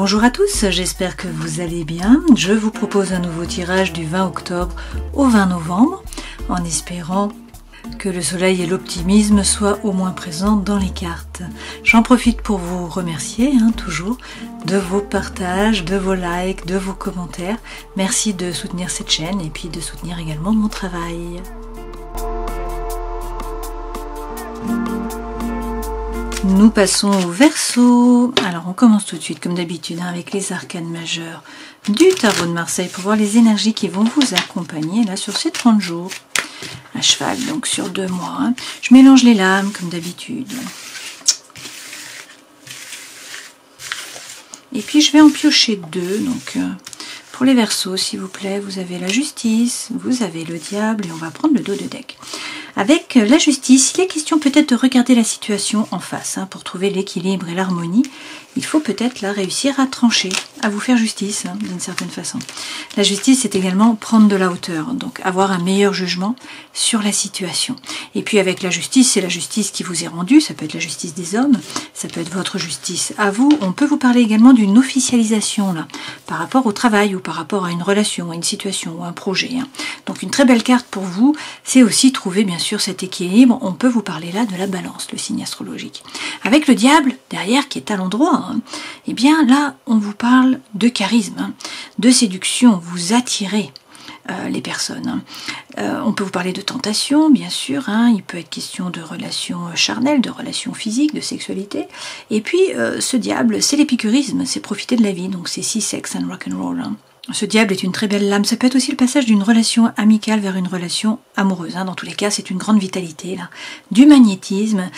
Bonjour à tous, j'espère que vous allez bien. Je vous propose un nouveau tirage du 20 octobre au 20 novembre, en espérant que le soleil et l'optimisme soient au moins présents dans les cartes. J'en profite pour vous remercier, toujours, de vos partages, de vos likes, de vos commentaires. Merci de soutenir cette chaîne et puis de soutenir également mon travail. Nous passons au Verseau. Alors on commence tout de suite comme d'habitude avec les arcanes majeures du tarot de Marseille pour voir les énergies qui vont vous accompagner là sur ces 30 jours. À cheval donc sur 2 mois. Je mélange les lames comme d'habitude. Et puis je vais en piocher 2. Donc pour les Verseaux s'il vous plaît, vous avez la justice, vous avez le diable et on va prendre le dos de deck. Avec la justice, il est question peut-être de regarder la situation en face. Pour trouver l'équilibre et l'harmonie, il faut peut-être là réussir à trancher, à vous faire justice d'une certaine façon. La justice, c'est également prendre de la hauteur, donc avoir un meilleur jugement sur la situation. Et puis avec la justice, c'est la justice qui vous est rendue, ça peut être la justice des hommes, ça peut être votre justice à vous. On peut vous parler également d'une officialisation là, par rapport au travail ou par rapport à une relation, à une situation ou à un projet. Donc une très belle carte pour vous, c'est aussi trouver bien sûr cet équilibre. On peut vous parler là de la balance, le signe astrologique. Avec le diable derrière qui est à l'endroit, et bien là on vous parle de charisme, de séduction, vous attirez les personnes. On peut vous parler de tentation, bien sûr, il peut être question de relations charnelles, de relations physiques, de sexualité. Et puis ce diable, c'est l'épicurisme, c'est profiter de la vie, donc c'est sea, sex and rock and roll. Ce diable est une très belle lame. Ça peut être aussi le passage d'une relation amicale vers une relation amoureuse. Dans tous les cas, c'est une grande vitalité, là, du magnétisme,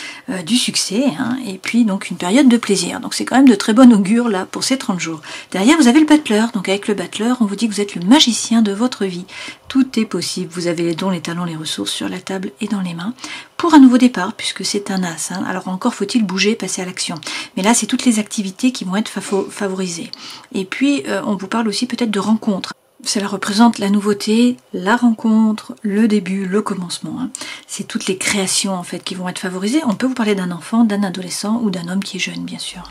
du succès, et puis donc une période de plaisir. Donc c'est quand même de très bon augure là pour ces 30 jours. Derrière, vous avez le battleur. Donc avec le battleur, on vous dit que vous êtes le magicien de votre vie. Tout est possible. Vous avez les dons, les talents, les ressources sur la table et dans les mains pour un nouveau départ, puisque c'est un as. Alors encore faut-il bouger, passer à l'action. Mais là, c'est toutes les activités qui vont être favorisées. Et puis, on vous parle aussi peut-être de rencontres. Cela représente la nouveauté, la rencontre, le début, le commencement. C'est toutes les créations en fait qui vont être favorisées. On peut vous parler d'un enfant, d'un adolescent ou d'un homme qui est jeune, bien sûr.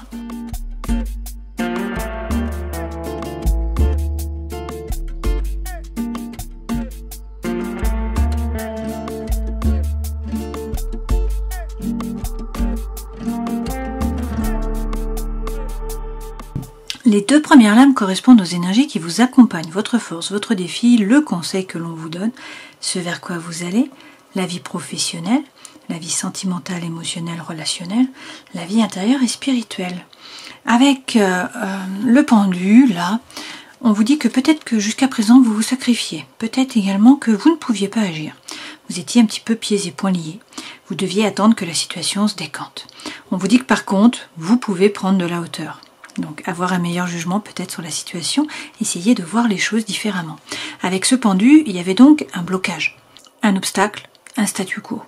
Les 2 premières lames correspondent aux énergies qui vous accompagnent, votre force, votre défi, le conseil que l'on vous donne, ce vers quoi vous allez, la vie professionnelle, la vie sentimentale, émotionnelle, relationnelle, la vie intérieure et spirituelle. Avec le pendu, là, on vous dit que peut-être que jusqu'à présent vous vous sacrifiez, peut-être également que vous ne pouviez pas agir. Vous étiez un petit peu pieds et poings liés, vous deviez attendre que la situation se décante. On vous dit que par contre, vous pouvez prendre de la hauteur. Donc avoir un meilleur jugement peut-être sur la situation, essayer de voir les choses différemment. Avec ce pendu, il y avait donc un blocage, un obstacle, un statu quo.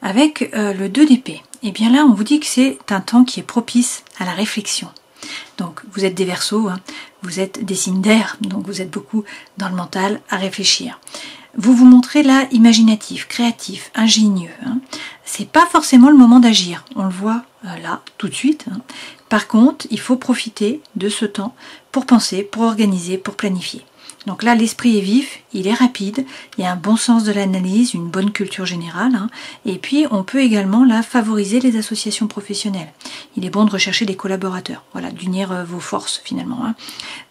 Avec le 2 d'épée, et bien là on vous dit que c'est un temps qui est propice à la réflexion. Donc vous êtes des Verseaux, vous êtes des signes d'air, donc vous êtes beaucoup dans le mental à réfléchir. Vous vous montrez là imaginatif, créatif, ingénieux. C'est pas forcément le moment d'agir, on le voit là tout de suite. Par contre, il faut profiter de ce temps pour penser, pour organiser, pour planifier. Donc là, l'esprit est vif, il est rapide, il y a un bon sens de l'analyse, une bonne culture générale, et puis on peut également là favoriser les associations professionnelles. Il est bon de rechercher des collaborateurs, voilà, d'unir vos forces finalement,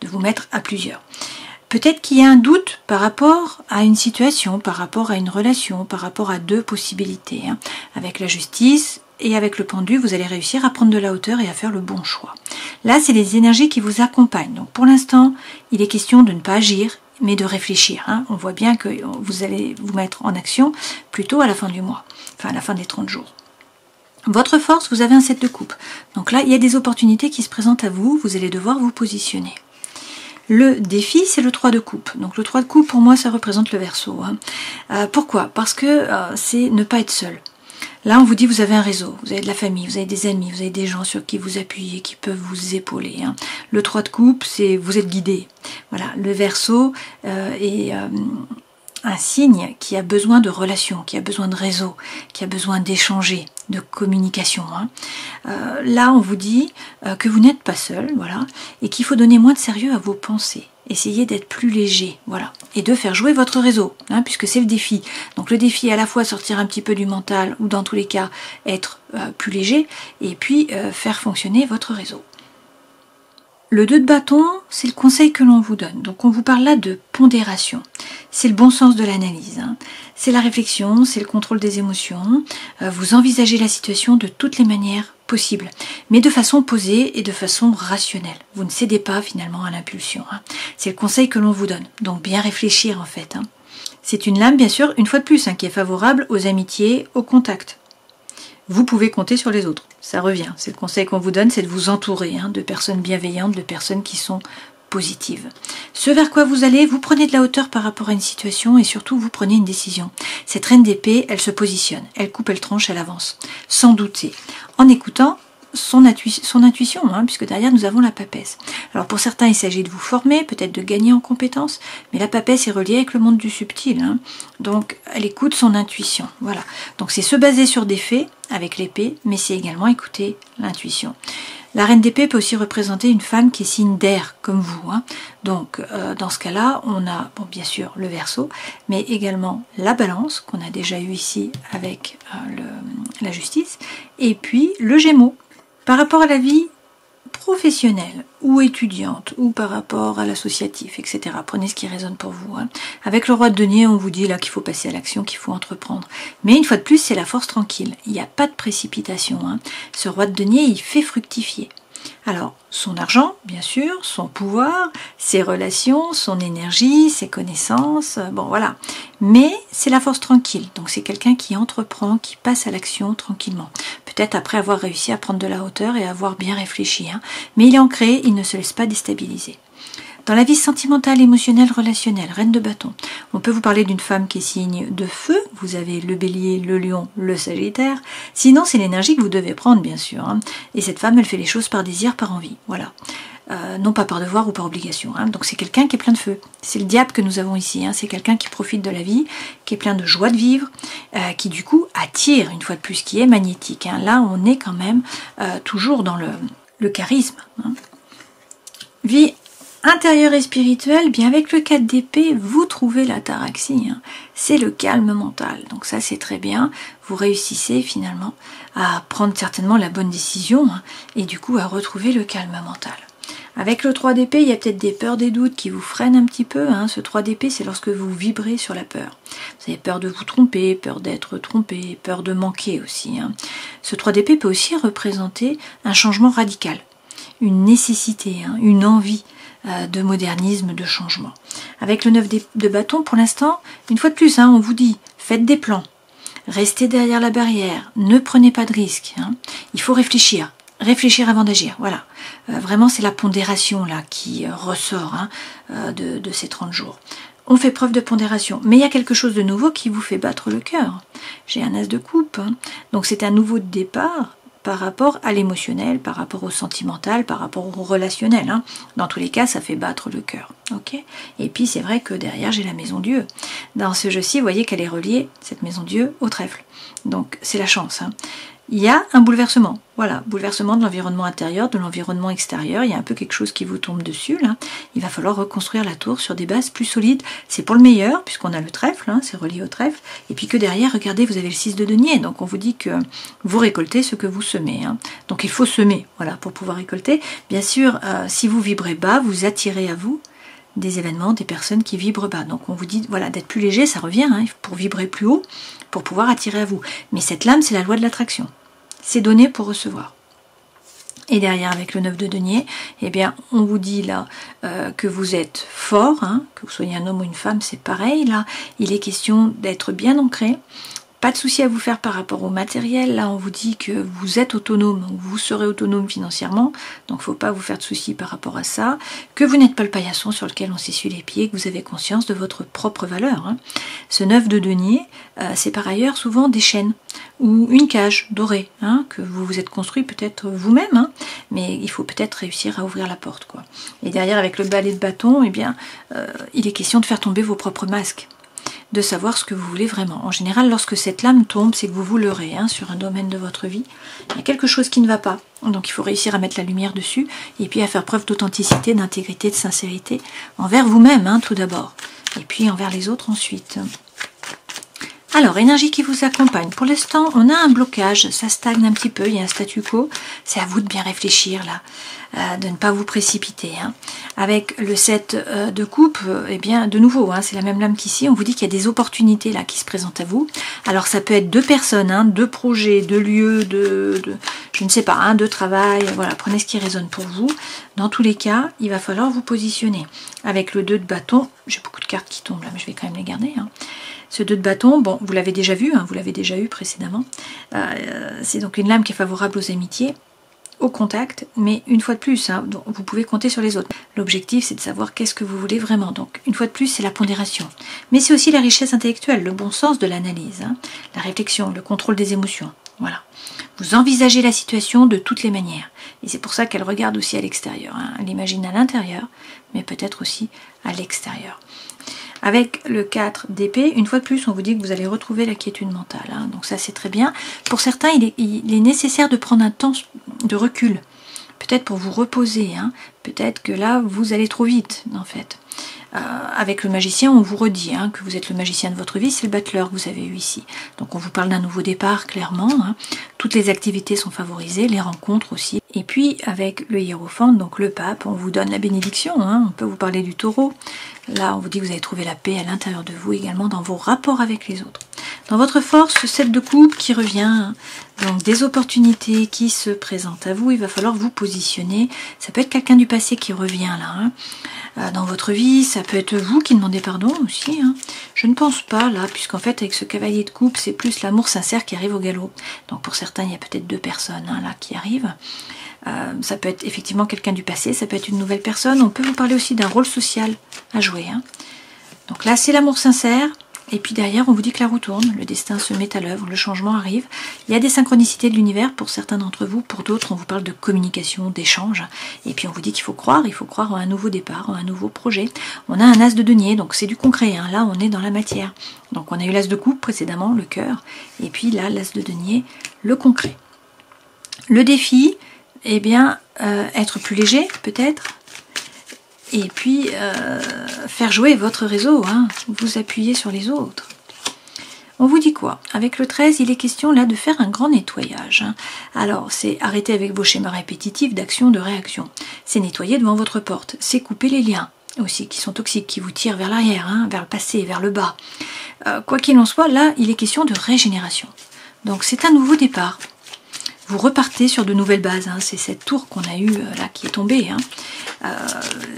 de vous mettre à plusieurs. Peut-être qu'il y a un doute par rapport à une situation, par rapport à une relation, par rapport à 2 possibilités. Avec la justice et avec le pendu, vous allez réussir à prendre de la hauteur et à faire le bon choix. Là, c'est les énergies qui vous accompagnent. Donc pour l'instant, il est question de ne pas agir, mais de réfléchir. On voit bien que vous allez vous mettre en action plutôt à la fin du mois, enfin à la fin des 30 jours. Votre force, vous avez un 7 de coupe. Donc là, il y a des opportunités qui se présentent à vous, vous allez devoir vous positionner. Le défi, c'est le 3 de coupe. Donc le 3 de coupe, pour moi, ça représente le Verseau. Pourquoi? Parce que c'est ne pas être seul. Là, on vous dit, vous avez un réseau, vous avez de la famille, vous avez des amis, vous avez des gens sur qui vous appuyez, qui peuvent vous épauler. Le 3 de coupe, c'est vous êtes guidé. Voilà, le Verseau est un signe qui a besoin de relations, qui a besoin de réseau, qui a besoin d'échanger, de communication. Là, on vous dit que vous n'êtes pas seul, voilà, et qu'il faut donner moins de sérieux à vos pensées. Essayez d'être plus léger, voilà, et de faire jouer votre réseau, puisque c'est le défi. Donc le défi est à la fois sortir un petit peu du mental, ou dans tous les cas, être plus léger, et puis faire fonctionner votre réseau. Le 2 de bâton, c'est le conseil que l'on vous donne. Donc on vous parle là de pondération. C'est le bon sens de l'analyse. C'est la réflexion, c'est le contrôle des émotions. Vous envisagez la situation de toutes les manières possibles, mais de façon posée et de façon rationnelle. Vous ne cédez pas finalement à l'impulsion. C'est le conseil que l'on vous donne. Donc bien réfléchir en fait. C'est une lame bien sûr, une fois de plus, qui est favorable aux amitiés, au contact. Vous pouvez compter sur les autres, ça revient. C'est le conseil qu'on vous donne, c'est de vous entourer de personnes bienveillantes, de personnes qui sont positives. Ce vers quoi vous allez, vous prenez de la hauteur par rapport à une situation et surtout vous prenez une décision. Cette reine d'épée, elle se positionne, elle coupe, elle tranche, elle avance, sans douter, en écoutant son intuition, puisque derrière nous avons la papesse. Alors pour certains il s'agit de vous former, peut-être de gagner en compétences, mais la papesse est reliée avec le monde du subtil, donc elle écoute son intuition, voilà. Donc c'est se baser sur des faits avec l'épée, mais c'est également écouter l'intuition. La reine d'épée peut aussi représenter une femme qui est signe d'air, comme vous. Donc, dans ce cas-là, on a, bon, bien sûr, le Verseau, mais également la balance, qu'on a déjà eu ici avec la justice, et puis le Gémeaux. Par rapport à la vie professionnelle ou étudiante ou par rapport à l'associatif, etc. Prenez ce qui résonne pour vous. Avec le roi de denier, on vous dit là qu'il faut passer à l'action, qu'il faut entreprendre. Mais une fois de plus, c'est la force tranquille. Il n'y a pas de précipitation. Ce roi de denier, il fait fructifier. Alors, son argent, bien sûr, son pouvoir, ses relations, son énergie, ses connaissances, bon voilà. Mais c'est la force tranquille, donc c'est quelqu'un qui entreprend, qui passe à l'action tranquillement. Peut-être après avoir réussi à prendre de la hauteur et avoir bien réfléchi. Mais il est ancré, il ne se laisse pas déstabiliser. Dans la vie sentimentale, émotionnelle, relationnelle, reine de bâton, on peut vous parler d'une femme qui est signe de feu, vous avez le bélier, le lion, le sagittaire, sinon c'est l'énergie que vous devez prendre bien sûr, et cette femme elle fait les choses par désir, par envie, voilà, non pas par devoir ou par obligation, donc c'est quelqu'un qui est plein de feu, c'est le diable que nous avons ici, c'est quelqu'un qui profite de la vie, qui est plein de joie de vivre, qui du coup attire une fois de plus, qui est magnétique, là on est quand même toujours dans le charisme, vie intérieur et spirituel, bien avec le 4 d'épée, vous trouvez l'ataraxie, c'est le calme mental, donc ça c'est très bien, vous réussissez finalement à prendre certainement la bonne décision, et du coup à retrouver le calme mental. Avec le 3 d'épée, il y a peut-être des peurs, des doutes qui vous freinent un petit peu, ce 3 d'épée c'est lorsque vous vibrez sur la peur. Vous avez peur de vous tromper, peur d'être trompé, peur de manquer aussi. Ce 3 d'épée peut aussi représenter un changement radical, une nécessité, une envie, de modernisme, de changement. Avec le 9 de bâton, pour l'instant, une fois de plus, on vous dit, faites des plans, restez derrière la barrière, ne prenez pas de risques. Il faut réfléchir avant d'agir, voilà. Vraiment, c'est la pondération là qui ressort de ces 30 jours. On fait preuve de pondération, mais il y a quelque chose de nouveau qui vous fait battre le cœur. J'ai un as de coupe, donc c'est un nouveau départ, par rapport à l'émotionnel, par rapport au sentimental, par rapport au relationnel. Dans tous les cas, ça fait battre le cœur. Okay, et puis c'est vrai que derrière, j'ai la maison Dieu. Dans ce jeu-ci, vous voyez qu'elle est reliée, cette maison Dieu, au trèfle. Donc c'est la chance. Il y a un bouleversement. Voilà, bouleversement de l'environnement intérieur, de l'environnement extérieur. Il y a un peu quelque chose qui vous tombe dessus. Là. Il va falloir reconstruire la tour sur des bases plus solides. C'est pour le meilleur, puisqu'on a le trèfle, c'est relié au trèfle. Et puis que derrière, regardez, vous avez le 6 de denier. Donc on vous dit que vous récoltez ce que vous semez. Donc il faut semer, voilà, pour pouvoir récolter. Bien sûr, si vous vibrez bas, vous attirez à vous des événements, des personnes qui vibrent bas. Donc on vous dit, voilà, d'être plus léger, ça revient, pour vibrer plus haut, pour pouvoir attirer à vous. Mais cette lame, c'est la loi de l'attraction. C'est donné pour recevoir. Et derrière, avec le 9 de denier, eh bien, on vous dit là que vous êtes fort, que vous soyez un homme ou une femme, c'est pareil. Là, il est question d'être bien ancré. Pas de souci à vous faire par rapport au matériel. Là, on vous dit que vous êtes autonome, vous serez autonome financièrement. Donc, il ne faut pas vous faire de soucis par rapport à ça. Que vous n'êtes pas le paillasson sur lequel on s'essuie les pieds, que vous avez conscience de votre propre valeur. Ce 9 de denier, c'est par ailleurs souvent des chaînes ou une cage dorée, que vous vous êtes construit peut-être vous-même, mais il faut peut-être réussir à ouvrir la porte, quoi. Et derrière, avec le balai de bâton, eh bien, il est question de faire tomber vos propres masques. de savoir ce que vous voulez vraiment. En général, lorsque cette lame tombe, c'est que vous vous leurrez sur un domaine de votre vie. Il y a quelque chose qui ne va pas. Donc il faut réussir à mettre la lumière dessus et puis à faire preuve d'authenticité, d'intégrité, de sincérité envers vous-même tout d'abord. Et puis envers les autres ensuite. Alors, énergie qui vous accompagne. Pour l'instant, on a un blocage, ça stagne un petit peu, il y a un statu quo. C'est à vous de bien réfléchir là, de ne pas vous précipiter. Avec le 7 de coupe, eh bien, de nouveau, c'est la même lame qu'ici. On vous dit qu'il y a des opportunités là qui se présentent à vous. Alors, ça peut être deux personnes, deux projets, deux lieux, je ne sais pas, de travail. Voilà, prenez ce qui résonne pour vous. Dans tous les cas, il va falloir vous positionner. Avec le 2 de bâton, j'ai beaucoup de cartes qui tombent là, mais je vais quand même les garder. Ce 2 de bâton, bon, vous l'avez déjà vu, vous l'avez déjà eu précédemment. C'est donc une lame qui est favorable aux amitiés, au contact, mais une fois de plus, donc vous pouvez compter sur les autres. L'objectif, c'est de savoir qu'est-ce que vous voulez vraiment. Donc, une fois de plus, c'est la pondération. Mais c'est aussi la richesse intellectuelle, le bon sens de l'analyse, la réflexion, le contrôle des émotions. Voilà. Vous envisagez la situation de toutes les manières. Et c'est pour ça qu'elle regarde aussi à l'extérieur. Elle imagine à l'intérieur, mais peut-être aussi à l'extérieur. Avec le 4 d'épée, une fois de plus, on vous dit que vous allez retrouver la quiétude mentale. Donc ça, c'est très bien. Pour certains, il est nécessaire de prendre un temps de recul. Peut-être pour vous reposer. Peut-être que là, vous allez trop vite, en fait. Avec le magicien, on vous redit que vous êtes le magicien de votre vie, c'est le battleur que vous avez eu ici. Donc on vous parle d'un nouveau départ, clairement. Toutes les activités sont favorisées, les rencontres aussi. Et puis avec le hiérophant, donc le pape, on vous donne la bénédiction. On peut vous parler du taureau. Là, on vous dit que vous allez trouver la paix à l'intérieur de vous, également dans vos rapports avec les autres. Dans votre force, ce 7 de coupe qui revient, donc des opportunités qui se présentent à vous, il va falloir vous positionner. Ça peut être quelqu'un du passé qui revient là, dans votre vie, ça peut être vous qui demandez pardon aussi. Je ne pense pas là, puisqu'en fait avec ce cavalier de coupe, c'est plus l'amour sincère qui arrive au galop. Donc pour certains, il y a peut-être deux personnes là qui arrivent. Ça peut être effectivement quelqu'un du passé, ça peut être une nouvelle personne. On peut vous parler aussi d'un rôle social à jouer. Donc là, c'est l'amour sincère. Et puis derrière, on vous dit que la roue tourne, le destin se met à l'œuvre, le changement arrive. Il y a des synchronicités de l'univers pour certains d'entre vous, pour d'autres, on vous parle de communication, d'échange. Et puis on vous dit qu'il faut croire en un nouveau départ, en un nouveau projet. On a un as de denier, donc c'est du concret. Là, on est dans la matière. Donc on a eu l'as de coupe précédemment, le cœur. Et puis là, l'as de denier, le concret. Le défi, eh bien, être plus léger, peut-être. Et puis, faire jouer votre réseau, vous appuyer sur les autres. On vous dit quoi? Avec le 13, il est question là de faire un grand nettoyage. Alors, c'est arrêter avec vos schémas répétitifs d'action, de réaction. C'est nettoyer devant votre porte. C'est couper les liens aussi qui sont toxiques, qui vous tirent vers l'arrière, vers le passé, vers le bas. Quoi qu'il en soit, là, il est question de régénération. Donc, c'est un nouveau départ. Vous repartez sur de nouvelles bases. C'est cette tour qu'on a eue là qui est tombée.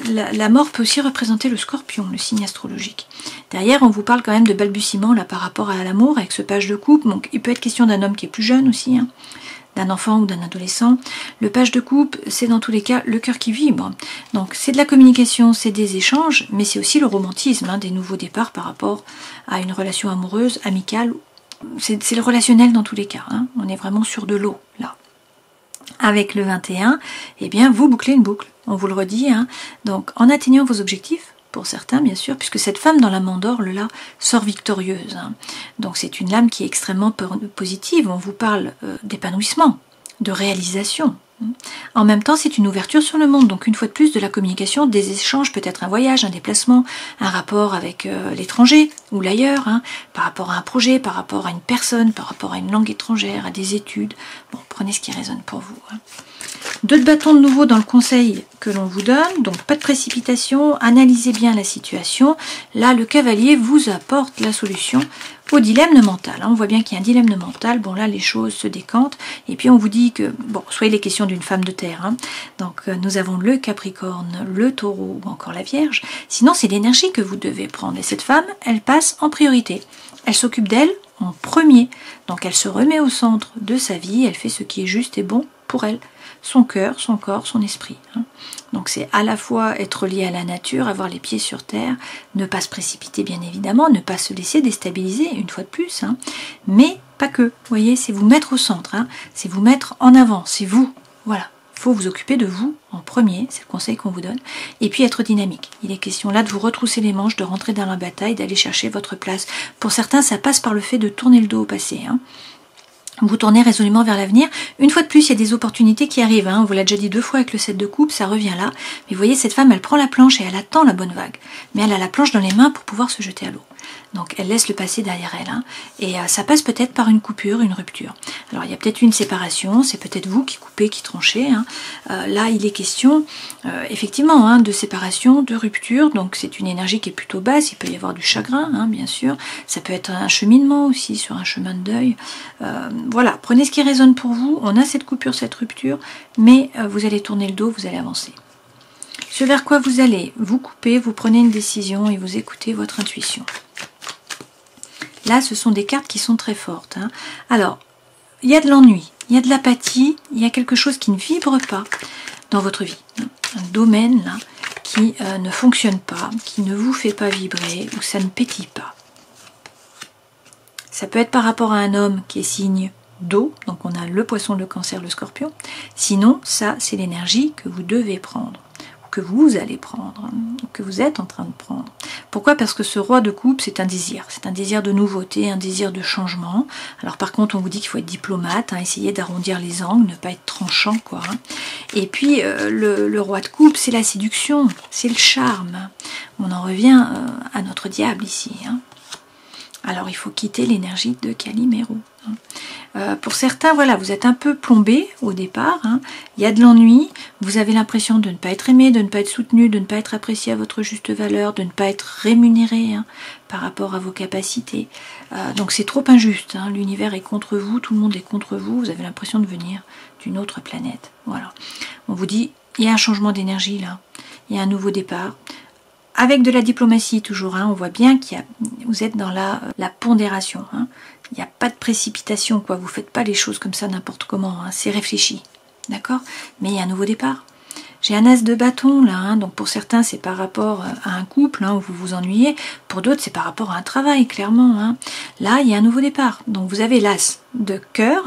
La mort peut aussi représenter le scorpion, le signe astrologique. Derrière, on vous parle quand même de balbutiement là, par rapport à l'amour avec ce page de coupe. Donc, il peut être question d'un homme qui est plus jeune aussi, d'un enfant ou d'un adolescent. Le page de coupe, c'est dans tous les cas le cœur qui vibre. Donc, c'est de la communication, c'est des échanges, mais c'est aussi le romantisme, des nouveaux départs par rapport à une relation amoureuse, amicale. C'est le relationnel dans tous les cas. On est vraiment sur de l'eau, là. Avec le 21, eh bien, vous bouclez une boucle. On vous le redit. Donc, en atteignant vos objectifs, pour certains, bien sûr, puisque cette femme dans la mandorle, là, sort victorieuse. Donc, c'est une lame qui est extrêmement positive. On vous parle d'épanouissement, de réalisation. En même temps, c'est une ouverture sur le monde. Donc, une fois de plus, de la communication, des échanges, peut-être un voyage, un déplacement, un rapport avec l'étranger ou l'ailleurs, par rapport à un projet, par rapport à une personne, par rapport à une langue étrangère, à des études. Bon, prenez ce qui résonne pour vous. 2 de bâton de nouveau dans le conseil que l'on vous donne, donc pas de précipitation, analysez bien la situation. Là, le cavalier vous apporte la solution au dilemme mental. On voit bien qu'il y a un dilemme mental, bon là les choses se décantent, et puis on vous dit que, bon, soit il est question d'une femme de terre, donc nous avons le Capricorne, le Taureau ou encore la Vierge, sinon c'est l'énergie que vous devez prendre, et cette femme, elle passe en priorité, elle s'occupe d'elle en premier, donc elle se remet au centre de sa vie, elle fait ce qui est juste et bon pour elle, son cœur, son corps, son esprit. Donc c'est à la fois être lié à la nature, avoir les pieds sur terre, ne pas se précipiter bien évidemment, ne pas se laisser déstabiliser une fois de plus, mais pas que. Vous voyez, c'est vous mettre au centre, c'est vous mettre en avant, c'est vous. Voilà, faut vous occuper de vous en premier, c'est le conseil qu'on vous donne, et puis être dynamique. Il est question là de vous retrousser les manches, de rentrer dans la bataille, d'aller chercher votre place. Pour certains, ça passe par le fait de tourner le dos au passé. Vous tournez résolument vers l'avenir. Une fois de plus, il y a des opportunités qui arrivent. On vous l'a déjà dit 2 fois avec le 7 de coupe, ça revient là. Mais vous voyez, cette femme, elle prend la planche et elle attend la bonne vague. Mais elle a la planche dans les mains pour pouvoir se jeter à l'eau. Donc elle laisse le passé derrière elle. Et ça passe peut-être par une coupure, une rupture. Alors il y a peut-être une séparation, c'est peut-être vous qui coupez, qui tranchez. Là, il est question effectivement de séparation, de rupture. Donc c'est une énergie qui est plutôt basse. Il peut y avoir du chagrin, bien sûr. Ça peut être un cheminement aussi sur un chemin de deuil. Voilà, prenez ce qui résonne pour vous. On a cette coupure, cette rupture, mais vous allez tourner le dos, vous allez avancer. Ce vers quoi vous allez, vous coupez, vous prenez une décision et vous écoutez votre intuition. Là, ce sont des cartes qui sont très fortes. Alors, il y a de l'ennui, il y a de l'apathie, il y a quelque chose qui ne vibre pas dans votre vie. Un domaine là, qui ne fonctionne pas, qui ne vous fait pas vibrer, ou ça ne pétille pas. Ça peut être par rapport à un homme qui est signe d'eau, donc on a le poisson, le cancer, le scorpion. Sinon, ça, c'est l'énergie que vous devez prendre, que vous allez prendre, que vous êtes en train de prendre. Pourquoi? Parce que ce roi de coupe, c'est un désir de nouveauté, un désir de changement. Alors par contre, on vous dit qu'il faut être diplomate, essayer d'arrondir les angles, ne pas être tranchant, quoi. Et puis, le roi de coupe, c'est la séduction, c'est le charme. On en revient à notre diable ici. Alors il faut quitter l'énergie de Calimero. Pour certains, voilà, vous êtes un peu plombé au départ, il y a de l'ennui, vous avez l'impression de ne pas être aimé, de ne pas être soutenu, de ne pas être apprécié à votre juste valeur, de ne pas être rémunéré par rapport à vos capacités. Donc c'est trop injuste, l'univers est contre vous, tout le monde est contre vous, vous avez l'impression de venir d'une autre planète. Voilà. On vous dit, il y a un changement d'énergie là, il y a un nouveau départ. Avec de la diplomatie toujours, on voit bien que vous êtes dans la pondération. Il n'y a pas de précipitation, quoi. Vous ne faites pas les choses comme ça n'importe comment. C'est réfléchi, d'accord? Mais il y a un nouveau départ. J'ai un as de bâton là, donc pour certains c'est par rapport à un couple où vous vous ennuyez. Pour d'autres c'est par rapport à un travail, clairement. Là il y a un nouveau départ. Donc vous avez l'as de cœur,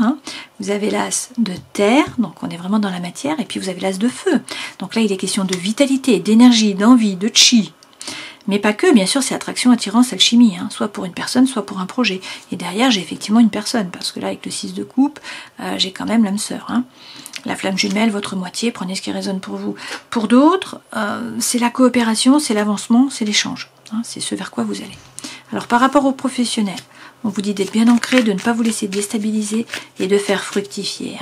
vous avez l'as de terre, donc on est vraiment dans la matière, et puis vous avez l'as de feu. Donc là il est question de vitalité, d'énergie, d'envie, de chi. Mais pas que, bien sûr, c'est attraction, attirance, alchimie, soit pour une personne, soit pour un projet. Et derrière, j'ai effectivement une personne, parce que là, avec le 6 de coupe, j'ai quand même l'âme sœur. La flamme jumelle, votre moitié, prenez ce qui résonne pour vous. Pour d'autres, c'est la coopération, c'est l'avancement, c'est l'échange. C'est ce vers quoi vous allez. Alors, par rapport aux professionnels, on vous dit d'être bien ancré, de ne pas vous laisser déstabiliser et de faire fructifier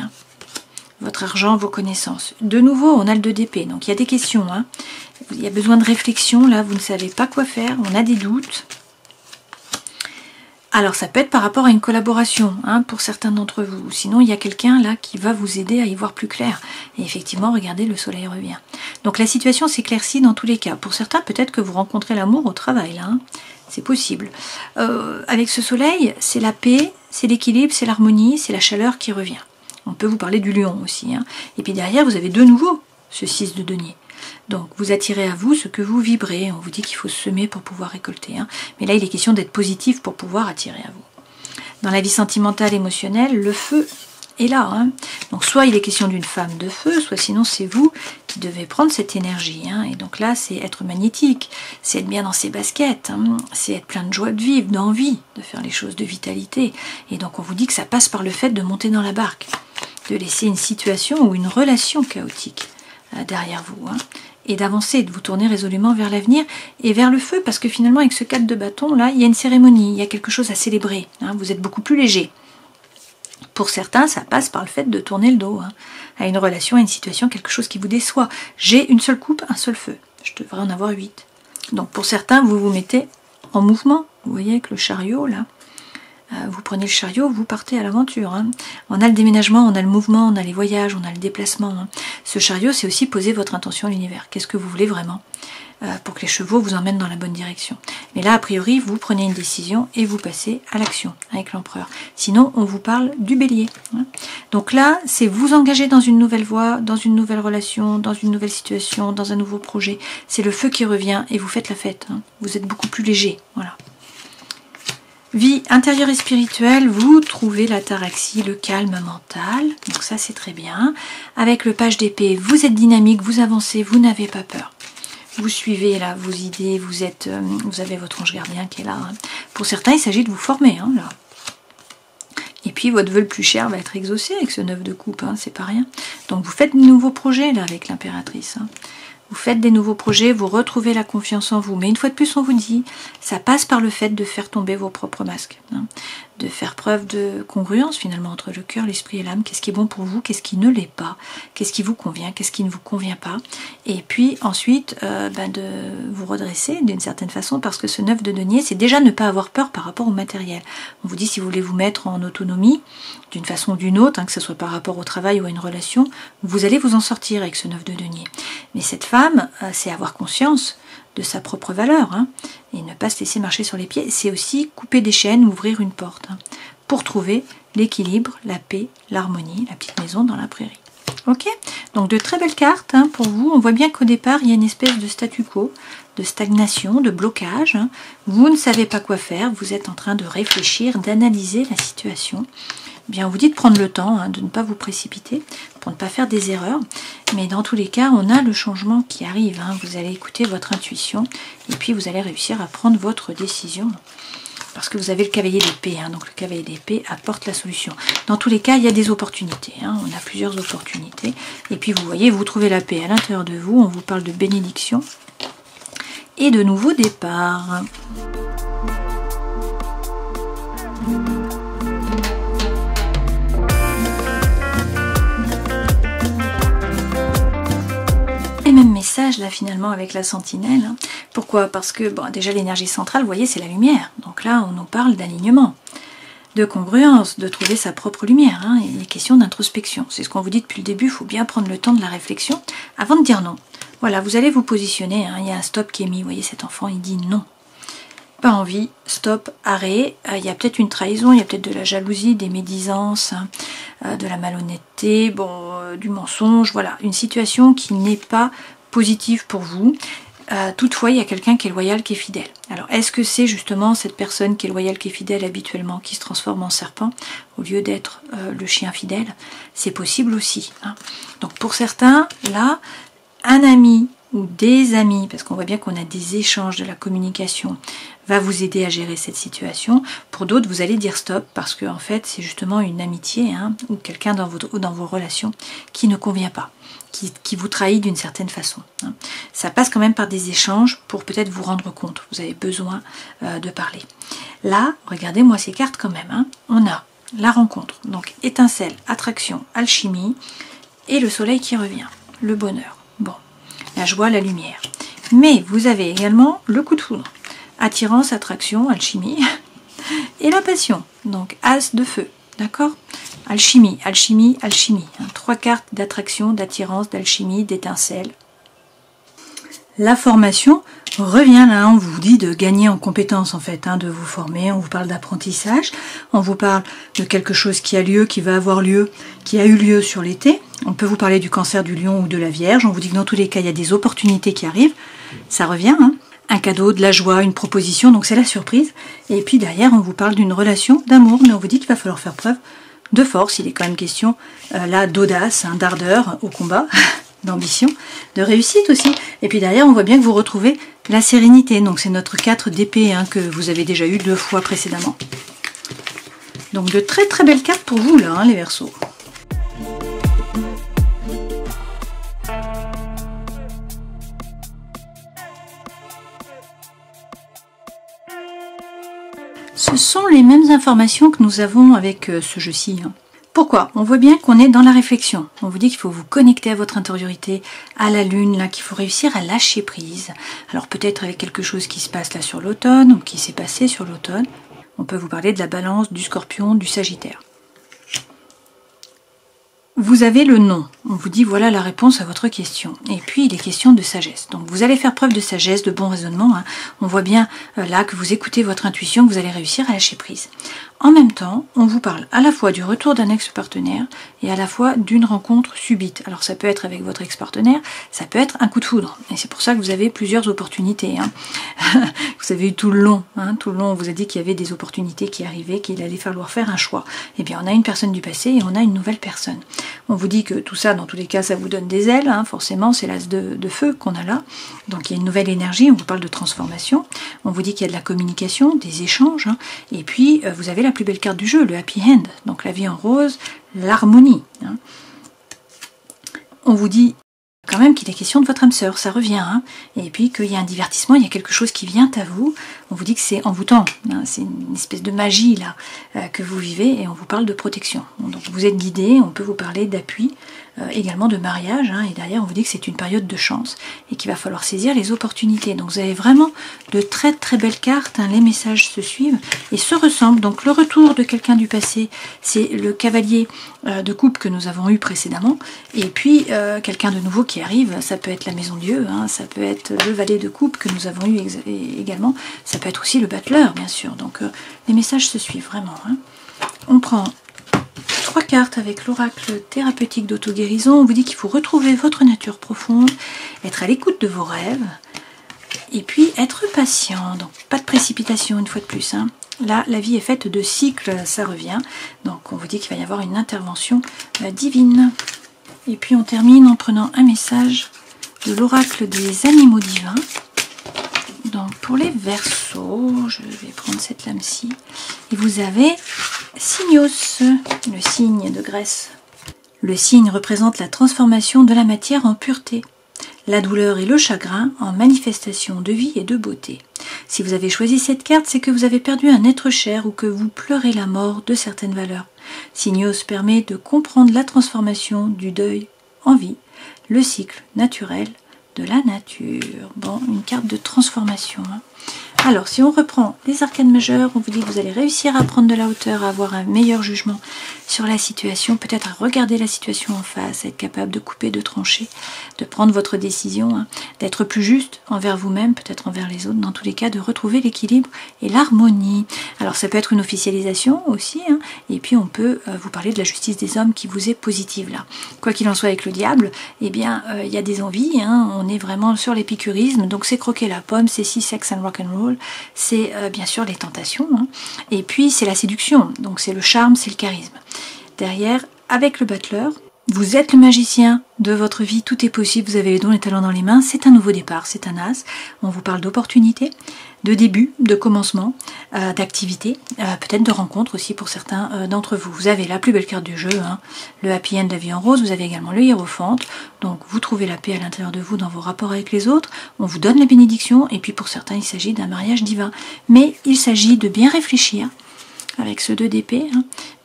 votre argent, vos connaissances. De nouveau, on a le 2 d'épée, donc il y a des questions. Il y a besoin de réflexion, là, vous ne savez pas quoi faire, on a des doutes. Alors, ça peut être par rapport à une collaboration, pour certains d'entre vous. Sinon, il y a quelqu'un, là, qui va vous aider à y voir plus clair. Et effectivement, regardez, le soleil revient. Donc, la situation s'éclaircit dans tous les cas. Pour certains, peut-être que vous rencontrez l'amour au travail, là. C'est possible. Avec ce soleil, c'est la paix, c'est l'équilibre, c'est l'harmonie, c'est la chaleur qui revient. On peut vous parler du lion aussi. Et puis derrière, vous avez de nouveau ce 6 de denier. Donc, vous attirez à vous ce que vous vibrez. On vous dit qu'il faut semer pour pouvoir récolter. Mais là, il est question d'être positif pour pouvoir attirer à vous. Dans la vie sentimentale, émotionnelle, le feu est là. Donc, soit il est question d'une femme de feu, soit sinon c'est vous qui devez prendre cette énergie. Et donc là, c'est être magnétique, c'est être bien dans ses baskets, c'est être plein de joie de vivre, d'envie de faire les choses, de vitalité. Et donc, on vous dit que ça passe par le fait de monter dans la barque, de laisser une situation ou une relation chaotique derrière vous, et d'avancer, de vous tourner résolument vers l'avenir et vers le feu, parce que finalement avec ce 4 de bâton là, il y a une cérémonie, il y a quelque chose à célébrer, vous êtes beaucoup plus léger. Pour certains, ça passe par le fait de tourner le dos à une relation, à une situation, quelque chose qui vous déçoit. J'ai une seule coupe, un seul feu, je devrais en avoir 8. Donc pour certains, vous vous mettez en mouvement, vous voyez avec le chariot là. Vous prenez le chariot, vous partez à l'aventure. On a le déménagement, on a le mouvement, on a les voyages, on a le déplacement. Ce chariot, c'est aussi poser votre intention à l'univers. Qu'est-ce que vous voulez vraiment pour que les chevaux vous emmènent dans la bonne direction. Mais là, a priori, vous prenez une décision et vous passez à l'action avec l'empereur. Sinon, on vous parle du bélier. Donc là, c'est vous engager dans une nouvelle voie, dans une nouvelle relation, dans une nouvelle situation, dans un nouveau projet. C'est le feu qui revient et vous faites la fête. Vous êtes beaucoup plus léger. Voilà. Vie intérieure et spirituelle, vous trouvez l'ataraxie, le calme mental, donc ça c'est très bien. Avec le page d'épée, vous êtes dynamique, vous avancez, vous n'avez pas peur. Vous suivez là vos idées, vous avez votre ange gardien qui est là. Hein. Pour certains, il s'agit de vous former, hein, là. Et puis votre vœu le plus cher va être exaucé avec ce 9 de coupe, hein, c'est pas rien. Donc vous faites de nouveaux projets là avec l'impératrice. Hein. Vous faites des nouveaux projets, vous retrouvez la confiance en vous. Mais une fois de plus, on vous dit, ça passe par le fait de faire tomber vos propres masques. Hein, de faire preuve de congruence finalement entre le cœur, l'esprit et l'âme. Qu'est-ce qui est bon pour vous, qu'est-ce qui ne l'est pas, qu'est-ce qui vous convient, qu'est-ce qui ne vous convient pas. Et puis ensuite, de vous redresser d'une certaine façon, parce que ce 9 de denier, c'est déjà ne pas avoir peur par rapport au matériel. On vous dit, si vous voulez vous mettre en autonomie, d'une façon ou d'une autre, hein, que ce soit par rapport au travail ou à une relation, vous allez vous en sortir avec ce 9 de denier. Mais cette femme, c'est avoir conscience de sa propre valeur, hein, et ne pas se laisser marcher sur les pieds. C'est aussi couper des chaînes, ouvrir une porte, hein, pour trouver l'équilibre, la paix, l'harmonie, la petite maison dans la prairie. Ok, donc de très belles cartes, hein, pour vous. On voit bien qu'au départ, il y a une espèce de statu quo, de stagnation, de blocage. Hein. Vous ne savez pas quoi faire, vous êtes en train de réfléchir, d'analyser la situation. Bien, on vous dit de prendre le temps, hein, de ne pas vous précipiter, pour ne pas faire des erreurs. Mais dans tous les cas, on a le changement qui arrive. Hein. Vous allez écouter votre intuition et puis vous allez réussir à prendre votre décision. Parce que vous avez le cavalier d'épée, hein, donc le cavalier d'épée apporte la solution. Dans tous les cas, il y a des opportunités. Hein. On a plusieurs opportunités. Et puis vous voyez, vous trouvez la paix à l'intérieur de vous. On vous parle de bénédiction et de nouveaux départs. Même message là finalement avec la sentinelle. Hein. Pourquoi? Parce que bon, déjà l'énergie centrale, vous voyez, c'est la lumière. Donc là, on nous parle d'alignement, de congruence, de trouver sa propre lumière. Hein. Il est question d'introspection. C'est ce qu'on vous dit depuis le début, il faut bien prendre le temps de la réflexion avant de dire non. Voilà, vous allez vous positionner. Hein. Il y a un stop qui est mis. Vous voyez, cet enfant, il dit non. Pas envie, stop, arrêt. Il y a peut-être une trahison, il y a peut-être de la jalousie, des médisances, hein, de la malhonnêteté, du mensonge, voilà, une situation qui n'est pas positive pour vous. Toutefois, il y a quelqu'un qui est loyal, qui est fidèle. Alors, est-ce que c'est justement cette personne qui est loyale, qui est fidèle habituellement, qui se transforme en serpent, au lieu d'être le chien fidèle? C'est possible aussi. Hein. Donc, pour certains, là, un ami ou des amis, parce qu'on voit bien qu'on a des échanges, de la communication, va vous aider à gérer cette situation. Pour d'autres, vous allez dire stop, parce que en fait, c'est justement une amitié, hein, ou quelqu'un dans vos relations qui ne convient pas, qui vous trahit d'une certaine façon. Hein. Ça passe quand même par des échanges pour peut-être vous rendre compte. Vous avez besoin de parler. Là, regardez-moi ces cartes quand même. Hein. On a la rencontre, donc étincelle, attraction, alchimie, et le soleil qui revient, le bonheur. Bon, la joie, la lumière. Mais vous avez également le coup de foudre. Attirance, attraction, alchimie et la passion. Donc as de feu, d'accord? Alchimie, alchimie, alchimie. Hein, 3 cartes d'attraction, d'attirance, d'alchimie, d'étincelle. La formation revient là, on vous dit de gagner en compétences en fait, hein, de vous former, on vous parle d'apprentissage, on vous parle de quelque chose qui a lieu, qui va avoir lieu, qui a eu lieu sur l'été. On peut vous parler du cancer du lion ou de la vierge, on vous dit que dans tous les cas il y a des opportunités qui arrivent, ça revient, hein. Un cadeau, de la joie, une proposition, donc c'est la surprise. Et puis derrière on vous parle d'une relation d'amour, mais on vous dit qu'il va falloir faire preuve de force, il est quand même question là d'audace, hein, d'ardeur au combat, d'ambition, de réussite aussi. Et puis derrière on voit bien que vous retrouvez la sérénité, donc c'est notre 4 d'épée, hein, que vous avez déjà eu 2 fois précédemment. Donc de très très belles cartes pour vous là, hein, les Verseaux. Ce sont les mêmes informations que nous avons avec ce jeu-ci. Hein. Pourquoi? On voit bien qu'on est dans la réflexion. On vous dit qu'il faut vous connecter à votre intériorité, à la lune, là, qu'il faut réussir à lâcher prise. Alors peut-être avec quelque chose qui se passe là sur l'automne, ou qui s'est passé sur l'automne. On peut vous parler de la balance, du scorpion, du sagittaire. Vous avez le non. On vous dit voilà la réponse à votre question. Et puis il est question de sagesse. Donc vous allez faire preuve de sagesse, de bon raisonnement. Hein. On voit bien là que vous écoutez votre intuition, que vous allez réussir à lâcher prise. En même temps, on vous parle à la fois du retour d'un ex-partenaire et à la fois d'une rencontre subite. Alors ça peut être avec votre ex-partenaire, ça peut être un coup de foudre. Et c'est pour ça que vous avez plusieurs opportunités. Vous avez eu tout le long, tout le long on vous a dit qu'il y avait des opportunités qui arrivaient, qu'il allait falloir faire un choix. Eh bien on a une personne du passé et on a une nouvelle personne. On vous dit que tout ça, dans tous les cas, ça vous donne des ailes, forcément, c'est l'as de feu qu'on a là. Donc il y a une nouvelle énergie, on vous parle de transformation. On vous dit qu'il y a de la communication, des échanges, et puis vous avez la plus belle carte du jeu, le happy end, donc la vie en rose, l'harmonie. On vous dit quand même qu'il est question de votre âme sœur, ça revient, et puis qu'il y a un divertissement, il y a quelque chose qui vient à vous, on vous dit que c'est envoûtant, c'est une espèce de magie là que vous vivez, et on vous parle de protection. Donc vous êtes guidé, on peut vous parler d'appui, également de mariage, et derrière on vous dit que c'est une période de chance, et qu'il va falloir saisir les opportunités. Donc vous avez vraiment de très très belles cartes, les messages se suivent, et se ressemblent. Donc le retour de quelqu'un du passé, c'est le cavalier de coupe que nous avons eu précédemment, et puis quelqu'un de nouveau qui arrive, ça peut être la maison Dieu, ça peut être le valet de coupe que nous avons eu également, ça peut être aussi le battleur bien sûr. Donc les messages se suivent vraiment. On prend 3 cartes avec l'oracle thérapeutique d'auto-guérison. On vous dit qu'il faut retrouver votre nature profonde, être à l'écoute de vos rêves, et puis être patient. Donc pas de précipitation une fois de plus. Là, la vie est faite de cycles, ça revient. Donc on vous dit qu'il va y avoir une intervention divine. Et puis on termine en prenant un message de l'oracle des animaux divins. Donc pour les Verseaux, je vais prendre cette lame-ci. Et vous avez Signos, le signe de Grèce. Le signe représente la transformation de la matière en pureté, la douleur et le chagrin en manifestation de vie et de beauté. Si vous avez choisi cette carte, c'est que vous avez perdu un être cher ou que vous pleurez la mort de certaines valeurs. Signos permet de comprendre la transformation du deuil en vie, le cycle naturel de la nature. Bon, une carte de transformation. Alors, si on reprend les arcanes majeures, on vous dit que vous allez réussir à prendre de la hauteur, à avoir un meilleur jugement sur la situation, peut-être à regarder la situation en face, à être capable de couper, de trancher, de prendre votre décision, d'être plus juste envers vous-même, peut-être envers les autres, dans tous les cas, de retrouver l'équilibre et l'harmonie. Alors, ça peut être une officialisation aussi, et puis on peut vous parler de la justice des hommes qui vous est positive là. Quoi qu'il en soit avec le diable, eh bien, il y a des envies, on est vraiment sur l'épicurisme, donc c'est croquer la pomme, c'est sex and rock'n'roll, c'est bien sûr les tentations, et puis c'est la séduction, donc c'est le charme, c'est le charisme. Derrière, avec le battleur, vous êtes le magicien de votre vie, tout est possible, vous avez les dons et talents dans les mains, c'est un nouveau départ, c'est un as, on vous parle d'opportunités, de début, de commencement, d'activité, peut-être de rencontre aussi pour certains d'entre vous. Vous avez la plus belle carte du jeu, le happy end de la vie en rose, vous avez également le hiérophante, donc vous trouvez la paix à l'intérieur de vous dans vos rapports avec les autres, on vous donne la bénédiction, et puis pour certains il s'agit d'un mariage divin. Mais il s'agit de bien réfléchir, avec ce 2 d'épée,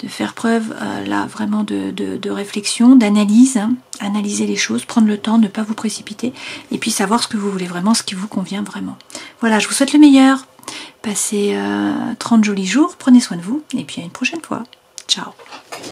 de faire preuve là vraiment de réflexion, d'analyse, analyser les choses, prendre le temps, ne pas vous précipiter, et puis savoir ce que vous voulez vraiment, ce qui vous convient vraiment. Voilà, je vous souhaite le meilleur, passez 30 jolis jours, prenez soin de vous, et puis à une prochaine fois. Ciao.